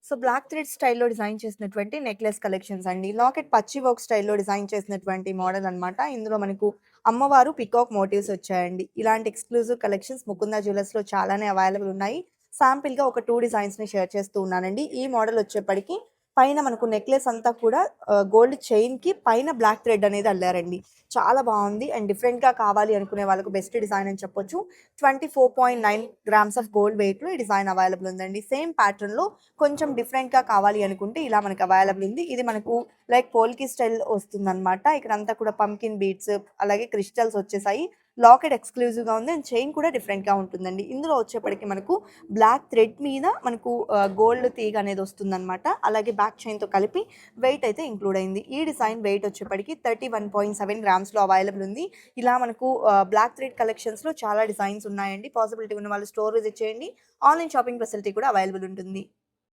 So, black thread స్టైల్‌లో design చేసినటువంటి necklace collections అండి. లాకెట్ పచ్చి వర్క్ స్టైల్‌లో డిజైన్ చేసినటువంటి మోడల్ అనమాట. ఇందులో మనకు అమ్మవారు పీకాక్ మోటివ్స్ వచ్చాయండి. ఇలాంటి ఎక్స్‌క్లూజివ్ కలెక్షన్స్ ముకుందా జ్యువెల్లర్స్‌లో చాలానే అవైలబుల్ ఉన్నాయి. శాంపిల్‌గా ఒక 2 డిజైన్స్‌ని షేర్ చేస్తూ ఉన్నానండి. ఈ మోడల్ వచ్చేప్పటికి పైన మనకు నెక్లెస్ అంతా కూడా గోల్డ్ చైన్‌కి పైన బ్లాక్ థ్రెడ్ అనేది అల్లారండి. చాలా బావుంది. అండ్ డిఫరెంట్‌గా కావాలి అనుకునే వాళ్ళకు బెస్ట్ డిజైన్ అని చెప్పొచ్చు. 24.9 గ్రామ్స్ ఆఫ్ గోల్డ్ వెయిట్‌లో ఈ డిజైన్ అవైలబుల్ ఉందండి. సేమ్ ప్యాటర్న్‌లో కొంచెం డిఫరెంట్‌గా కావాలి అనుకుంటే ఇలా మనకు అవైలబుల్ ఉంది. ఇది మనకు లైక్ పోల్కి స్టైల్ వస్తుందనమాట. ఇక్కడంతా కూడా పంకిన్ బీడ్స్ అలాగే క్రిస్టల్స్ వచ్చేసాయి. లాకెట్ ఎక్స్‌క్లూజివ్‌గా ఉంది. అండ్ చైన్ కూడా డిఫరెంట్‌గా ఉంటుందండి. ఇందులో వచ్చేప్పటికి మనకు బ్లాక్ థ్రెడ్ మీద మనకు గోల్డ్ తీగ అనేది వస్తుందనమాట. అలాగే బ్యాక్ చైన్‌తో కలిపి వెయిట్ అయితే ఇంక్లూడ్ అయింది. ఈ డిజైన్ వెయిట్ వచ్చేప్పటికి 31.7 గ్రామ్స్‌లో అవైలబుల్ ఉంది. ఇలా మనకు బ్లాక్ థ్రెడ్ కలెక్షన్స్‌లో చాలా డిజైన్స్ ఉన్నాయండి. పాసిబిలిటీ ఉన్న వాళ్ళు స్టోర్ విజిట్ చేయండి. ఆన్‌లైన్ షాపింగ్ ఫెసిలిటీ కూడా అవైలబుల్ ఉంటుంది.